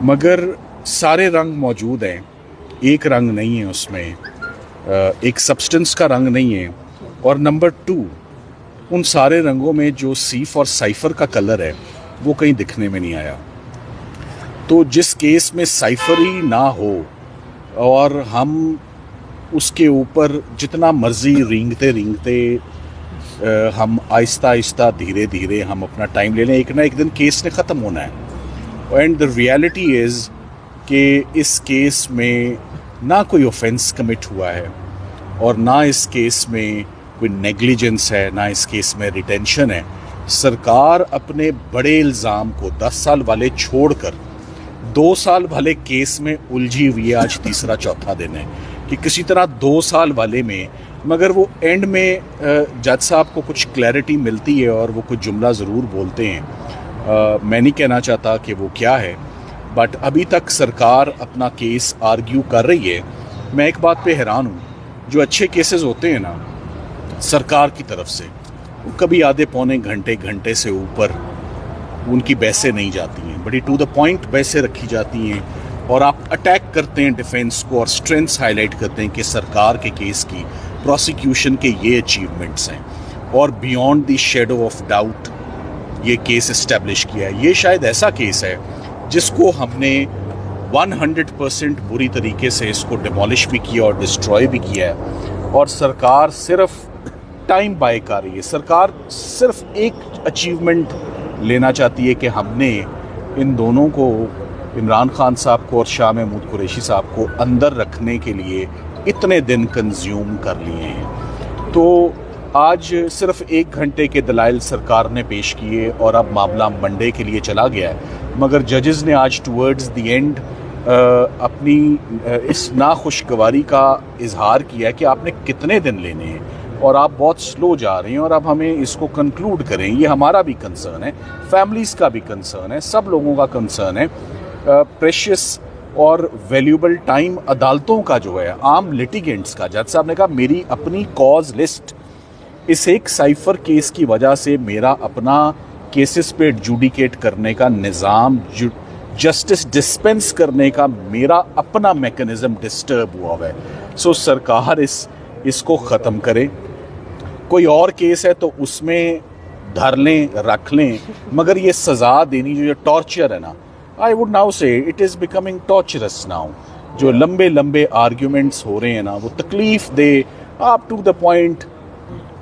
मगर सारे रंग मौजूद हैं, एक रंग नहीं है उसमें, एक सब्सटेंस का रंग नहीं है। और नंबर 2, उन सारे रंगों में जो सीफ और साइफर का कलर है वो कहीं दिखने में नहीं आया। तो जिस केस में साइफर ही ना हो और हम उसके ऊपर जितना मर्जी रेंगते रेंगते हम आहिस्ता आहिस्ता धीरे धीरे हम अपना टाइम ले लें, एक ना एक दिन केस ने ख़त्म होना है। एंड द रियलिटी इज़ कि इस केस में ना कोई ऑफेंस कमिट हुआ है और ना इस केस में कोई नेग्लिजेंस है, ना इस केस में रिटेंशन है। सरकार अपने बड़े इल्ज़ाम को 10 साल वाले छोड़कर 2 साल वाले केस में उलझी हुई है। आज तीसरा चौथा दिन है कि किसी तरह 2 साल वाले में, मगर वो एंड में जज साहब को कुछ क्लैरिटी मिलती है और वो कुछ जुमला ज़रूर बोलते हैं। मैं नहीं कहना चाहता कि वो क्या है, बट अभी तक सरकार अपना केस आर्ग्यू कर रही है। मैं एक बात पे हैरान हूँ, जो अच्छे केसेस होते हैं ना सरकार की तरफ से, वो कभी आधे पौने घंटे से ऊपर उनकी बहसें नहीं जाती हैं, बड़ी टू द पॉइंट बहसें रखी जाती हैं और आप अटैक करते हैं डिफेंस को और स्ट्रेंथ्स हाईलाइट करते हैं कि सरकार के केस की, प्रोसिक्यूशन के ये अचीवमेंट्स हैं और beyond the shadow of doubt ये केस इस्टेब्लिश किया है। ये शायद ऐसा केस है जिसको हमने 100% बुरी तरीके से इसको डिमोलिश भी किया और डिस्ट्रॉय भी किया है और सरकार सिर्फ टाइम बाय कर रही है। सरकार सिर्फ एक अचीवमेंट लेना चाहती है कि हमने इन दोनों को, इमरान खान साहब को और शाह महमूद कुरैशी साहब को अंदर रखने के लिए इतने दिन कंज्यूम कर लिए हैं। तो आज सिर्फ 1 घंटे के दलाइल सरकार ने पेश किए और अब मामला मंडे के लिए चला गया है। मगर जजेस ने आज टुवर्ड्स द एंड अपनी इस नाखुशगवारी का इजहार किया है कि आपने कितने दिन लेने हैं और आप बहुत स्लो जा रहे हैं और अब हमें इसको कंक्लूड करें। ये हमारा भी कंसर्न है, फैमिलीज़ का भी कंसर्न है, सब लोगों का कंसर्न है। प्रेशियस और वैल्यूबल टाइम अदालतों का जो है, आम लिटिगेंट्स का, जज साहब ने कहा मेरी अपनी कॉज लिस्ट इस एक साइफर केस की वजह से मेरा अपना केसेस पे एडजुडिकेट करने का निज़ाम, जस्टिस डिस्पेंस करने का मेरा अपना मैकेनिज्म डिस्टर्ब हुआ है। सो सरकार इसको ख़त्म करे। कोई और केस है तो उसमें धर लें, रख लें, मगर ये सज़ा देनी जो ये टॉर्चर है ना, आई वुड नाउ से it is becoming torturers now. जो लंबे लंबे आर्ग्यूमेंट्स हो रहे हैं ना, वो तकलीफ दे, आप टू द पॉइंट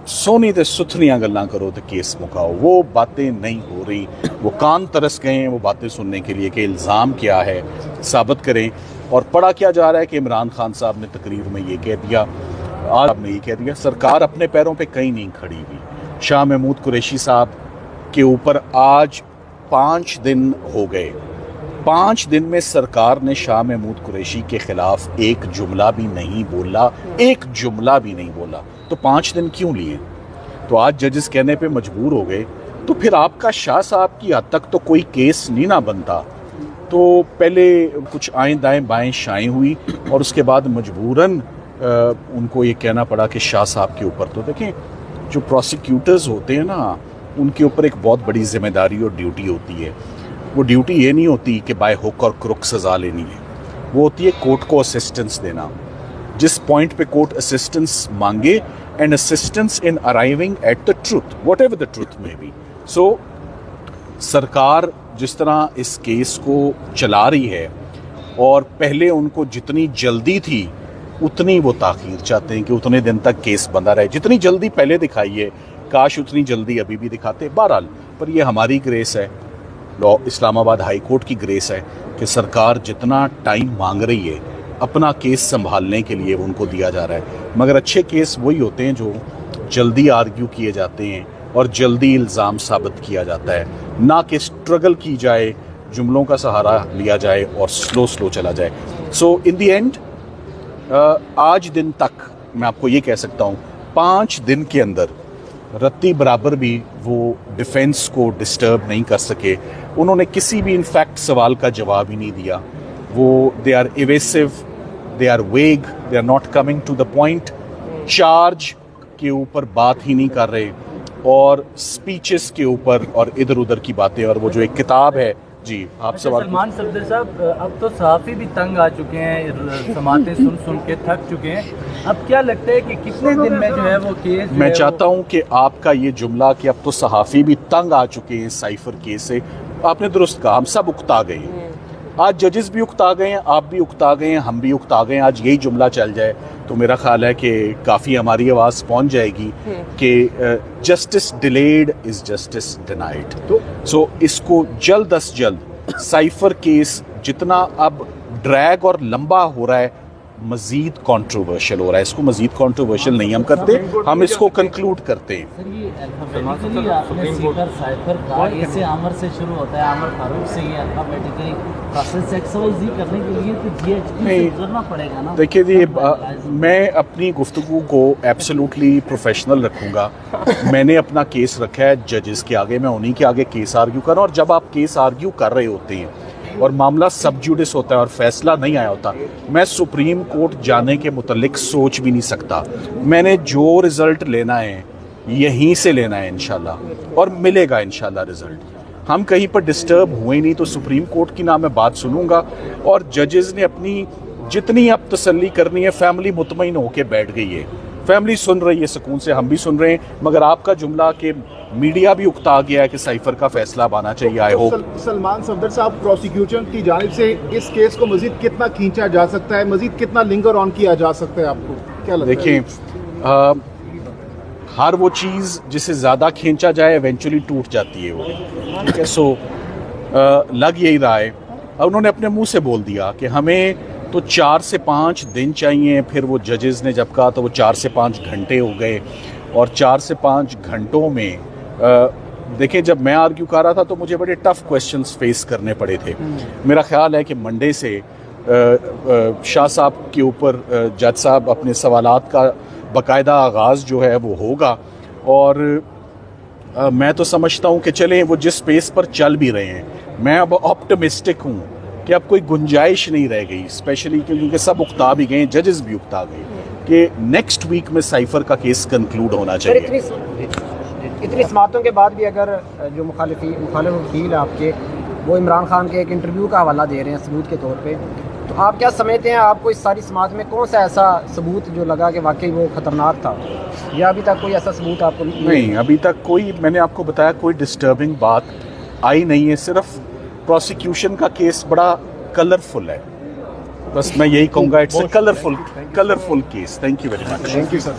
सोनी ते सुथनियाँ गल्लां करो तो केस मुकाओ, वो बातें नहीं हो रही। वो कान तरस गए हैं वो बातें सुनने के लिए कि इल्ज़ाम क्या है, साबित करें। और पढ़ा क्या जा रहा है कि इमरान खान साहब ने तकरीर में ये कह दिया, आज आपने ये कह दिया। सरकार अपने पैरों पे कहीं नहीं खड़ी हुई। शाह महमूद कुरैशी साहब के ऊपर आज 5 दिन हो गए। 5 दिन में सरकार ने शाह महमूद कुरैशी के खिलाफ एक जुमला भी नहीं बोला, एक जुमला भी नहीं बोला। तो 5 दिन क्यों लिए? तो आज जजेस कहने पे मजबूर हो गए। तो फिर आपका शाह साहब की हद तक तो कोई केस नहीं ना बनता। तो पहले कुछ आएँ दाएँ बाएँ शाएँ हुई और उसके बाद मजबूरन उनको ये कहना पड़ा कि शाह साहब के ऊपर, तो देखें जो प्रोसिक्यूटर्स होते हैं ना, उनके ऊपर एक बहुत बड़ी जिम्मेदारी और ड्यूटी होती है। वो ड्यूटी ये नहीं होती कि बाय हुक और क्रुक सज़ा लेनी है, वो होती है कोर्ट को असिस्टेंस देना। जिस पॉइंट पे कोर्ट असिस्टेंस मांगे, and assistance in arriving at the truth, what ever the truth में बी। सो सरकार जिस तरह इस केस को चला रही है और पहले उनको जितनी जल्दी थी उतनी वो ताख़ीर चाहते हैं कि उतने दिन तक केस बंदा रहे। जितनी जल्दी पहले दिखाइए, काश उतनी जल्दी अभी भी दिखाते। बहरहाल, पर ये हमारी ग्रेस है, लॉ इस्लामाबाद हाई कोर्ट की ग्रेस है कि सरकार जितना टाइम मांग रही है अपना केस संभालने के लिए उनको दिया जा रहा है। मगर अच्छे केस वही होते हैं जो जल्दी आर्ग्यू किए जाते हैं और जल्दी इल्ज़ाम साबित किया जाता है, ना कि स्ट्रगल की जाए, जुमलों का सहारा लिया जाए और स्लो चला जाए। सो इन दी एंड आज दिन तक मैं आपको ये कह सकता हूँ, 5 दिन के अंदर रत्ती बराबर भी वो डिफेंस को डिस्टर्ब नहीं कर सके। उन्होंने किसी भी इनफैक्ट सवाल का जवाब ही नहीं दिया। वो they are evasive, they are vague, they are not coming to the point, charge के ऊपर बात ही नहीं कर रहे और स्पीचेस के ऊपर और इधर उधर की बातें। और वो जो एक किताब है جی آپ سوال سلمان صفدر صاحب، اب تو صحافی بھی تنگ آ چکے ہیں، سماعتیں سن سن کے تھک چکے ہیں، اب کیا لگتا ہے کہ کتنے دن میں جو ہے وہ کیس میں چاہتا ہوں کہ آپ کا یہ جملہ کہ اب تو صحافی بھی تنگ آ چکے ہیں سائفر کیس سے، آپ نے درست کہا، ہم سب اکتا گئے ہیں، آج ججز بھی اکتا گئے ہیں، آپ بھی اکتا گئے ہیں، ہم بھی اکتا گئے ہیں، آج یہی جملہ چل جائے تو میرا خیال ہے کہ کافی ہماری آواز پہنچ جائے گی کہ justice delayed is justice denied. سو اس کو جلد از جلد سائفر کیس جتنا اب ڈریگ اور لمبا ہو رہا ہے مزید کنٹروورشل ہو رہا ہے، اس کو مزید کنٹروورشل نہیں ہم کرتے، ہم اس کو کنکلوڈ کرتے ہیں. سر یہ الفابیٹیکلی آپ نے سیکر سائفر کا ایسے عامر سے شروع ہوتا ہے، عامر فاروق سے یہ الفابیٹیکلی پروسیس ایکسرسائز کرنے کے لیے تو جی ایچ پی سے گزرنا پڑے گا نا. دیکھیے جی میں اپنی گفتگو کو ایبسولوٹلی پروفیشنل رکھوں گا. میں نے اپنا کیس رکھا ہے ججز کے آگے، میں انہی کے آگے کیس آرگیو کر رہا ہوں، اور جب آپ کیس آرگیو کر رہے ہوتے ہیں اور معاملہ سب جوڈس ہوتا ہے اور فیصلہ نہیں آیا ہوتا، میں سپریم کورٹ جانے کے متعلق سوچ بھی نہیں سکتا. میں نے جو رزلٹ لینا ہے یہیں سے لینا ہے انشاءاللہ، اور ملے گا انشاءاللہ رزلٹ. ہم کہیں پر ڈسٹرب ہوئے نہیں تو سپریم کورٹ کی نہ میں بات سنوں گا، اور ججز نے اپنی جتنی اب تسلی کرنی ہے، فیملی مطمئن ہو کے بیٹھ گئی ہے، فیملی سن رہی ہے سکون سے، ہم بھی سن رہے ہیں. مگر آپ کا جملہ کہ میڈیا بھی اکتا گیا ہے کہ سائفر کا فیصلہ اب آنا چاہیے، آئی ہوپ. سلمان صفدر صاحب، پروسیکیوشن کی جانب سے اس کیس کو مزید کتنا کھینچا جا سکتا ہے، مزید کتنا لنگر آن کیا جا سکتا ہے، آپ کو کیا لگتا ہے؟ دیکھیں ہر وہ چیز جسے زیادہ کھینچا جائے ایونچولی ٹوٹ جاتی ہے وہ، ٹھیک ہے. سو لگ یہی رہا ہے، انہوں نے اپنے منہ سے بول دیا کہ ہمیں تو 4 سے 5 دن چاہیے. پھر وہ ججز نے جب کہا تو وہ 4 سے 5 گھنٹے ہو گئے، اور 4 سے 5 گھنٹوں میں دیکھیں جب میں آرگیو کر رہا تھا تو مجھے بڑے ٹف کویسچنز فیس کرنے پڑے تھے. میرا خیال ہے کہ منڈے سے شاہ صاحب کے اوپر جج صاحب اپنے سوالات کا باقاعدہ آغاز جو ہے وہ ہوگا، اور میں تو سمجھتا ہوں کہ چلیں وہ جس پیس پر چل بھی رہے ہیں، میں اب آپٹمسٹک ہوں کہ اب کوئی گنجائش نہیں رہ گئی، اسپیشلی کیونکہ سب اکتا بھی گئے، ججز بھی اکتا گئے، کہ نیکسٹ ویک میں سائفر کا کیس کنکلوڈ ہونا چاہیے. اتنی سماعتوں کے بعد بھی اگر جو مخالف وکیل آپ کے وہ عمران خان کے ایک انٹرویو کا حوالہ دے رہے ہیں ثبوت کے طور پہ، تو آپ کیا سمجھتے ہیں آپ کو اس ساری سماعت میں کون سا ایسا ثبوت جو لگا کہ واقعی وہ خطرناک تھا، یا ابھی تک کوئی ایسا ثبوت آپ کو نہیں؟ ابھی تک کوئی، میں نے آپ کو بتایا کوئی ڈسٹربنگ بات آئی نہیں ہے، صرف پروسیکیوشن کا کیس بڑا کلرفل ہے، بس میں یہی کہوں گا it's a colourful case. Thank you very much. Thank you sir.